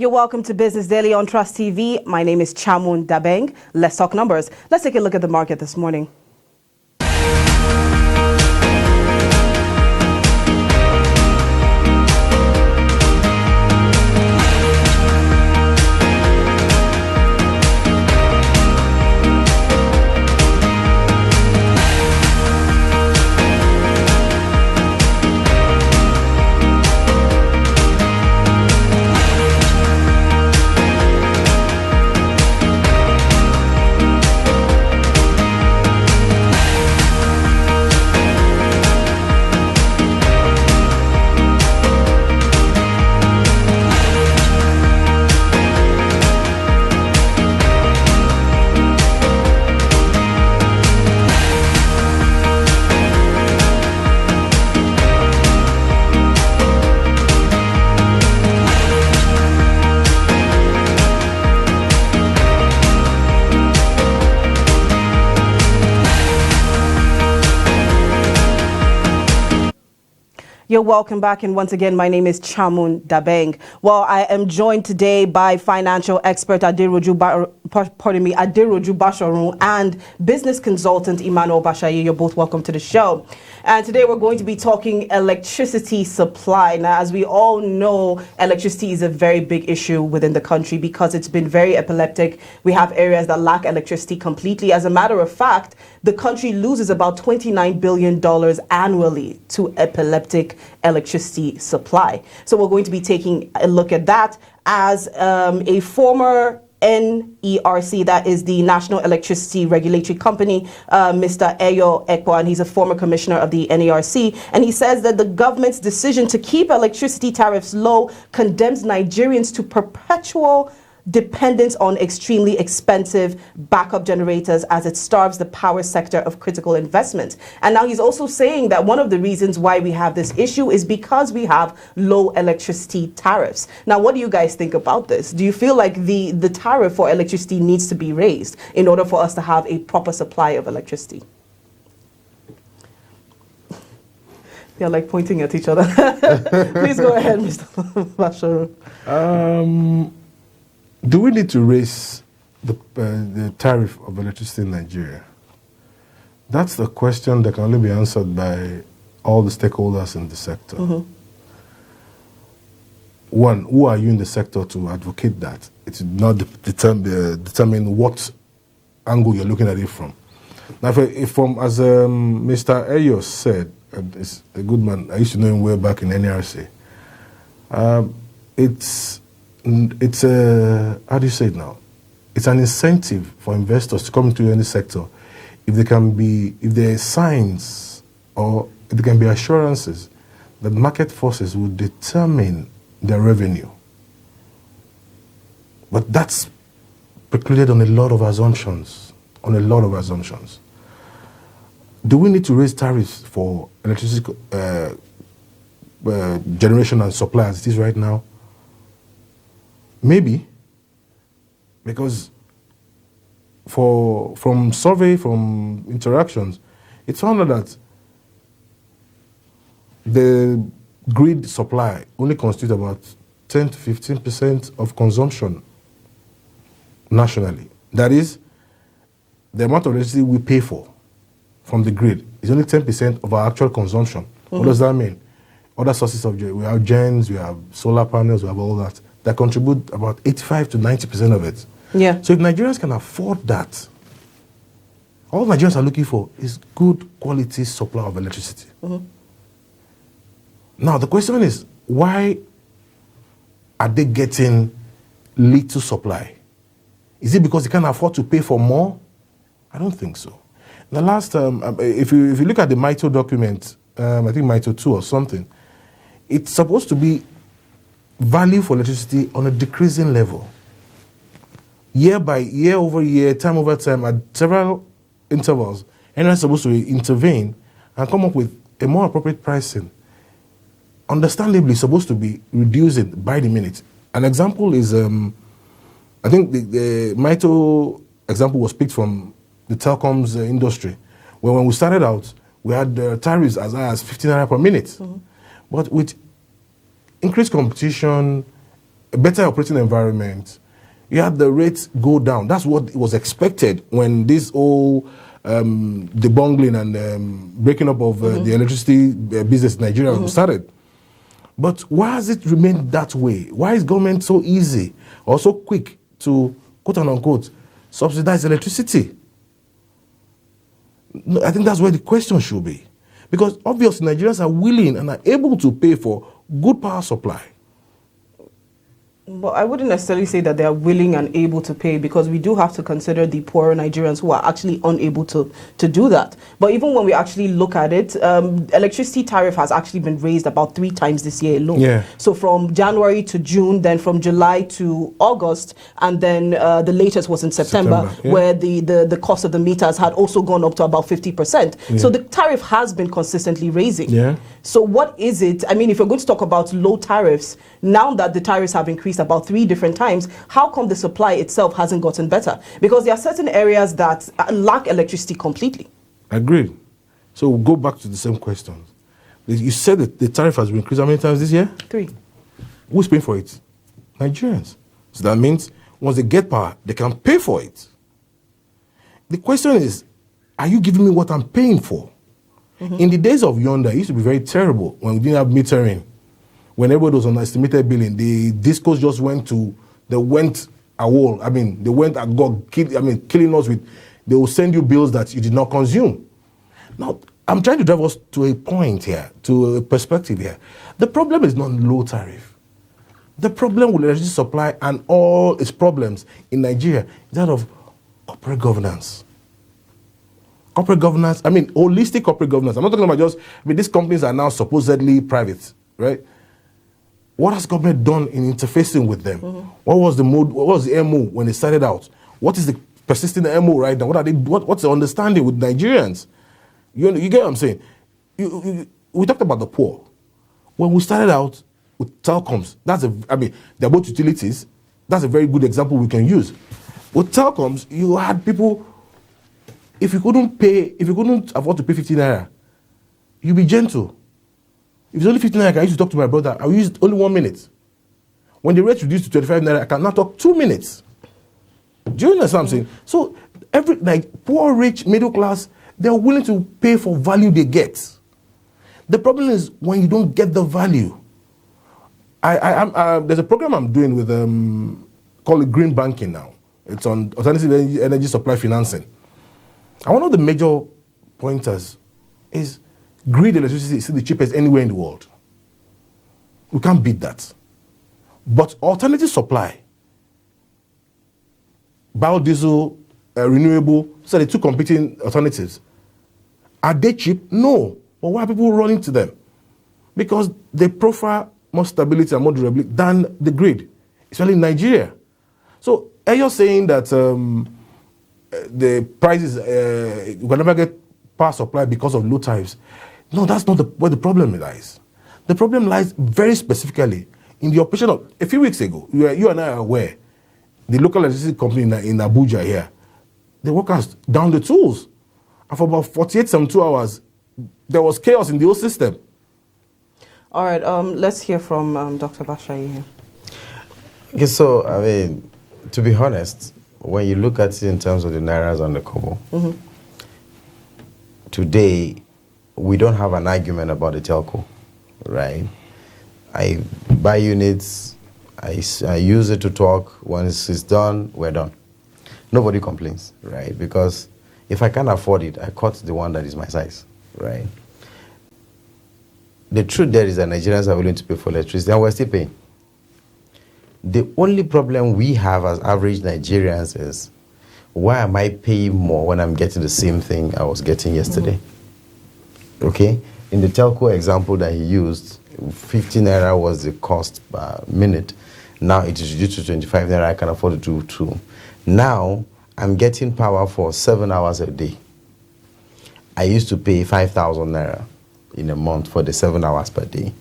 You're welcome to Business Daily on Trust TV. My name is Chamun Dabeng. Let's talk numbers. Let's take a look at the market this morning. You're welcome back, and once again, my name is Chamun Dabeng. Well, I am joined today by financial expert Aderoju Basharun and business consultant Emmanuel Bashayi. You're both welcome to the show. And today we're going to be talking electricity supply. Now, as we all know, electricity is a very big issue within the country because it's been very epileptic. We have areas that lack electricity completely. As a matter of fact, the country loses about $29 billion annually to epileptic electricity supply. So we're going to be taking a look at that as a former NERC, that is the National Electricity Regulatory Company, Mr. Eyo Ekwa, and he's a former commissioner of the NERC, and he says that the government's decision to keep electricity tariffs low condemns Nigerians to perpetual dependence on extremely expensive backup generators as it starves the power sector of critical investment. And now he's also saying that one of the reasons why we have this issue is because we have low electricity tariffs. Now, what do you guys think about this? Do you feel like the tariff for electricity needs to be raised in order for us to have a proper supply of electricity? They're like pointing at each other. Please go ahead, Mr. Basharun. Do we need to raise the tariff of electricity in Nigeria? That's the question that can only be answered by all the stakeholders in the sector. Mm-hmm. One, who are you in the sector to advocate that? It's not determine what angle you're looking at it from. Now, as Mr. Eyo said, and it's a good man, I used to know him way back in NRC, it's a, how do you say it now? It's an incentive for investors to come into any sector if there are signs or if there can be assurances that market forces will determine their revenue. But that's precluded on a lot of assumptions. Do we need to raise tariffs for electricity generation and supply as it is right now? Maybe, because from interactions, it's found out that the grid supply only constitutes about 10 to 15% of consumption nationally. That is, the amount of electricity we pay for from the grid is only 10% of our actual consumption. Mm-hmm. What does that mean? Other sources of we have gens, we have solar panels, we have all that contribute about 85 to 90% of it. Yeah. So if Nigerians can afford that, all Nigerians are looking for is good quality supply of electricity. Mm-hmm. Now, the question is, why are they getting little supply? Is it because they can't afford to pay for more? I don't think so. The last, if you look at the MITO document, I think MITO 2 or something, it's supposed to be value for electricity on a decreasing level. Year by year over year, time over time, at several intervals, NRC is supposed to intervene and come up with a more appropriate pricing. Understandably, supposed to be reducing by the minute. An example is, I think the MITO example was picked from the telecoms industry, where when we started out, we had tariffs as high as 15 naira per minute. Mm-hmm. But with increased competition, a better operating environment. You had the rates go down. That's what was expected when this whole debungling and breaking up of the electricity business in Nigeria started. But why has it remained that way? Why is government so easy or so quick to, quote and unquote, subsidize electricity? No, I think that's where the question should be. Because obviously Nigerians are willing and are able to pay for good power supply. But I wouldn't necessarily say that they are willing and able to pay, because we do have to consider the poorer Nigerians who are actually unable to do that. But even when we actually look at it, electricity tariff has actually been raised about 3 times this year alone. Yeah. So from January to June, then from July to August, and then the latest was in September. Yeah. Where the cost of the meters had also gone up to about 50%. Yeah. So the tariff has been consistently raising. Yeah. So what is it? I mean, if you're going to talk about low tariffs, now that the tariffs have increased about 3 different times, how come the supply itself hasn't gotten better? Because there are certain areas that lack electricity completely. Agreed. So we'll go back to the same questions. You said that the tariff has been increased how many times this year? 3. Who's paying for it? Nigerians. So that means once they get power, they can pay for it. The question is, are you giving me what I'm paying for? In the days of yonder, it used to be very terrible when we didn't have metering. When everybody was on estimated billing, the discos just went a wall. I mean, they went and killing us with, they will send you bills that you did not consume. Now, I'm trying to drive us to a point here, to a perspective here. The problem is not low tariff. The problem with electricity supply and all its problems in Nigeria is that of corporate governance. Corporate governance, holistic corporate governance. I'm not talking about these companies are now supposedly private, right? What has government done in interfacing with them? What was the mode? What was the MO when they started out? What is the persisting MO right now? What's the understanding with Nigerians? You get what I'm saying? We talked about the poor. When we started out with telecoms, they're both utilities. That's a very good example we can use. With telecoms, you had people, if you couldn't afford to pay 15 naira, you be gentle. If it's only 15 naira, I used to talk to my brother, I will use only 1 minute. When the rate reduced to 25 naira, I can now talk 2 minutes. Do you understand what I'm saying? So, poor, rich, middle class, they're willing to pay for value they get. The problem is when you don't get the value. There's a program I'm doing with, called it Green Banking now. It's on alternative energy supply financing. And one of the major pointers is grid electricity is still the cheapest anywhere in the world. We can't beat that. But alternative supply, biodiesel, renewable, so the 2 competing alternatives, are they cheap? No. But why are people running to them? Because they profile more stability and more durability than the grid, especially in Nigeria. So are you saying that the prices, you can never get power supply because of low tariffs? No, that's not where the problem lies. The problem lies very specifically in the operation of, a few weeks ago, you and I are aware, the local electricity company in Abuja here, the workers down the tools. And for about 48, 72 hours, there was chaos in the whole system. All right, let's hear from Dr. Bashayi here. Okay, so, to be honest, when you look at it in terms of the Nairas and the Kobo, today, we don't have an argument about the telco, right? I buy units, I use it to talk. Once it's done, we're done. Nobody complains, right? Because if I can't afford it, I cut the one that is my size, right? The truth there is that Nigerians are willing to pay for electricity, and we're still paying. The only problem we have as average Nigerians is, why am I paying more when I'm getting the same thing I was getting yesterday? Okay? In the telco example that he used, 15 naira was the cost per minute. Now it is reduced to 25 naira. I can afford to do 2. Now I'm getting power for 7 hours a day. I used to pay 5,000 naira in a month for the 7 hours per day.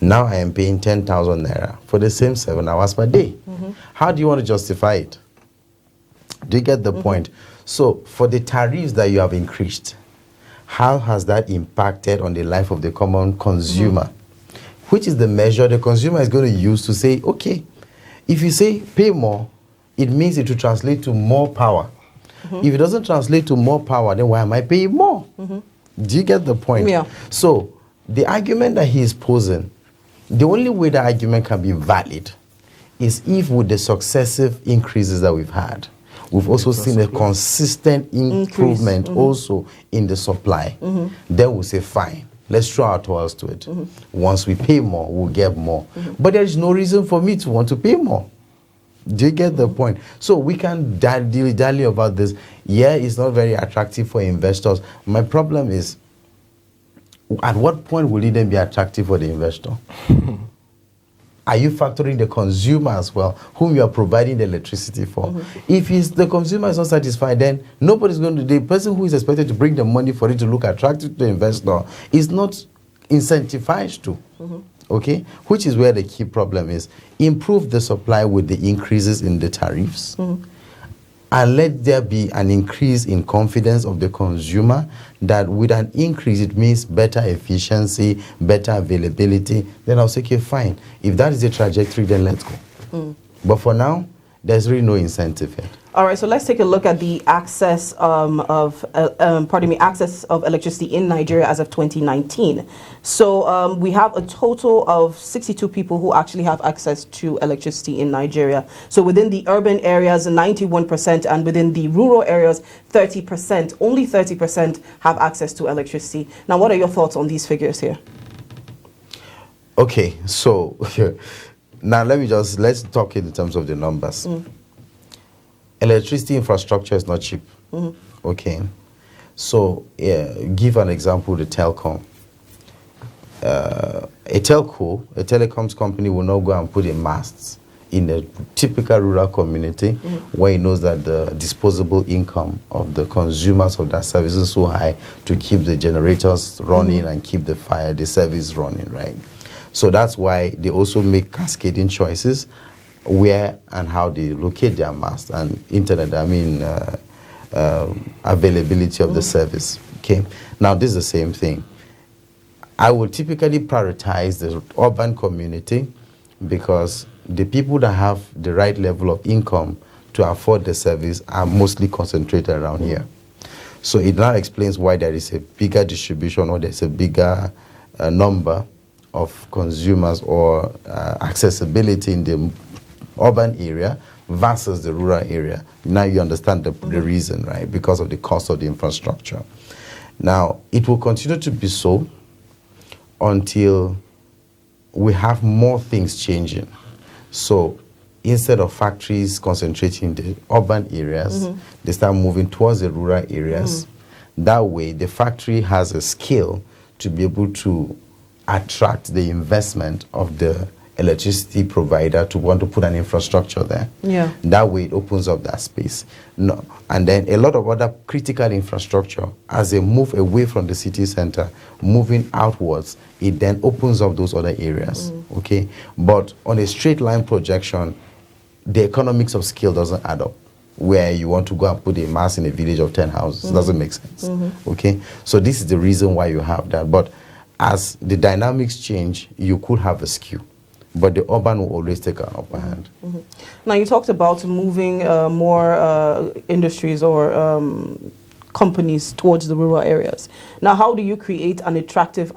Now I am paying 10,000 naira for the same 7 hours per day. How do you want to justify it? Do you get the point? So for the tariffs that you have increased, how has that impacted on the life of the common consumer? Which is the measure the consumer is going to use to say, okay, If you say pay more, it means it will translate to more power. If it doesn't translate to more power, then why am I paying more? Do you get the point? Yeah. So the argument that he is posing, the only way the argument can be valid is if with the successive increases that we've had, we've also seen a consistent improvement also in the supply. Then we'll say, fine, let's throw our towels to it. Once we pay more, we'll get more. But there is no reason for me to want to pay more. Do you get the point? So we can dilly-dally about this. Yeah, it's not very attractive for investors. My problem is, at what point will it then be attractive for the investor? Are you factoring the consumer as well, whom you are providing the electricity for? If the consumer is not satisfied, then nobody's going to, the person who is expected to bring the money for it to look attractive to the investor is not incentivized to. Okay, which is where the key problem is. Improve the supply with the increases in the tariffs, and let there be an increase in confidence of the consumer that with an increase it means better efficiency, better availability. Then I'll say, okay, fine. If that is the trajectory, then let's go. But for now, there's really no incentive here. All right, so let's take a look at the access access of electricity in Nigeria as of 2019. So we have a total of 62 people who actually have access to electricity in Nigeria. So within the urban areas, 91%, and within the rural areas, 30%. Only 30% have access to electricity. Now, what are your thoughts on these figures here? Okay, so now let's talk in terms of the numbers. Electricity infrastructure is not cheap. Okay, so give an example, the telecom. A telecoms company will not go and put in masts in a typical rural community where he knows that the disposable income of the consumers of that service is so high to keep the generators running and keep the service running, right? So that's why they also make cascading choices where and how they locate their mast and internet, availability of the service. Okay, now this is the same thing. I would typically prioritize the urban community because the people that have the right level of income to afford the service are mostly concentrated around here. So it now explains why there is a bigger distribution or there's a bigger number of consumers or accessibility in the urban area versus the rural area. Now you understand the reason, right? Because of the cost of the infrastructure. Now, it will continue to be so until we have more things changing. So instead of factories concentrating in the urban areas, they start moving towards the rural areas. That way, the factory has a skill to be able to attract the investment of the electricity provider to want to put an infrastructure there. Yeah. That way it opens up that space. No. And then a lot of other critical infrastructure, as they move away from the city center, moving outwards, it then opens up those other areas. Okay. But on a straight line projection, the economics of scale doesn't add up. Where you want to go and put a mass in a village of 10 houses. It doesn't make sense. Okay. So this is the reason why you have that. But as the dynamics change, you could have a skew. But the urban will always take an upper hand. Now, you talked about moving more industries or companies towards the rural areas. Now, how do you create an attractive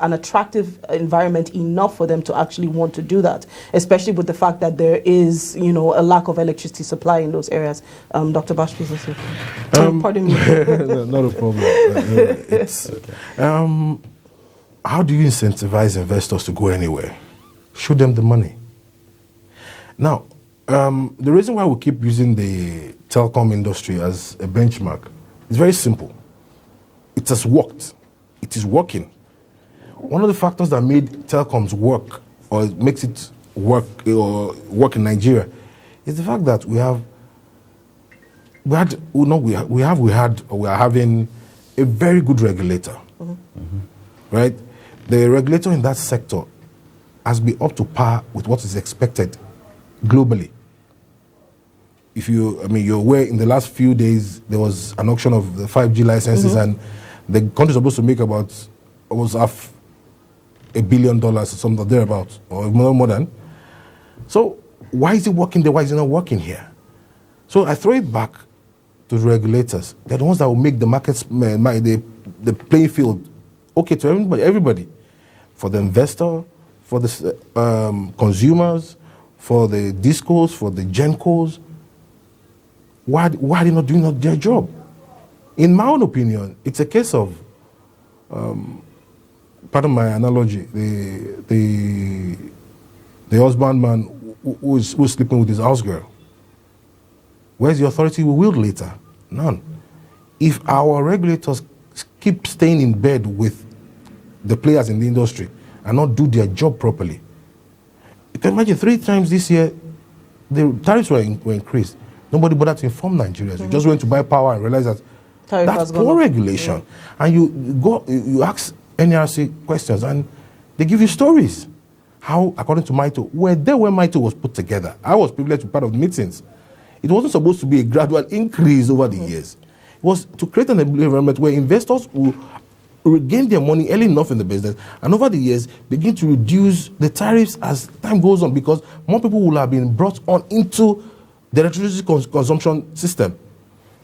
environment enough for them to actually want to do that, especially with the fact that there is, a lack of electricity supply in those areas? Dr. Bash, please. Pardon me. No, not a problem. How do you incentivize investors to go anywhere? Show them the money. Now, the reason why we keep using the telecom industry as a benchmark is very simple. It has worked. It is working. One of the factors that made telecoms work, or makes it work in Nigeria, is the fact that we are having a very good regulator, right? The regulator in that sector has been up to par with what is expected globally. You're aware, in the last few days, there was an auction of the 5G licenses, and the country is supposed to make about almost $500 million or something thereabouts, or more than. So why is it working there? Why is it not working here? So I throw it back to the regulators. They're the ones that will make the markets, the playing field okay to everybody. For the investor, for the consumers, for the discos, for the gencos. Why are they not doing their job? In my own opinion, it's a case of, pardon my analogy, the husbandman who's sleeping with his house girl. Where's the authority we wield later? None. If our regulators keep staying in bed with the players in the industry and not do their job properly, you can imagine 3 times this year, the tariffs were increased. Nobody bothered to inform Nigerians. You just went to buy power and realize that that's poor regulation. And you ask NRC questions and they give you stories. How, according to Maito, when Maito was put together, I was privileged to be part of the meetings. It wasn't supposed to be a gradual increase over the years. It was to create an environment where investors will regain their money early enough in the business and over the years begin to reduce the tariffs as time goes on, because more people will have been brought on into the electricity consumption system.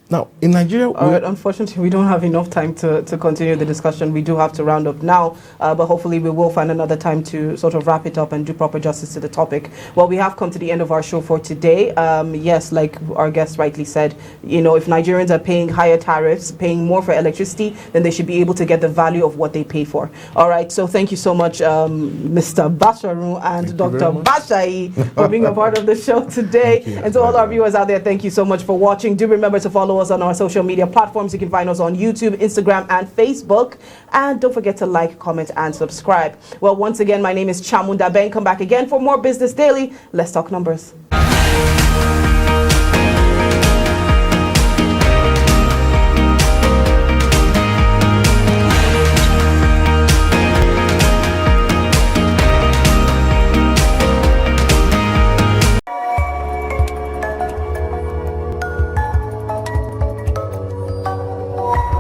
Now, in Nigeria... All right, unfortunately, we don't have enough time to continue the discussion. We do have to round up now, but hopefully we will find another time to sort of wrap it up and do proper justice to the topic. Well, we have come to the end of our show for today. Yes, like our guest rightly said, you know, if Nigerians are paying higher tariffs, paying more for electricity, then they should be able to get the value of what they pay for. All right, so thank you so much, Mr. Basharu and Dr. Bashai for being a part of the show today. And to all our viewers out there, thank you so much for watching. Do remember to follow us on our social media platforms. You can find us on YouTube, Instagram, and Facebook. And don't forget to like, comment, and subscribe. Well, once again, my name is Chamunda Ben. Come back again for more Business Daily. Let's talk numbers.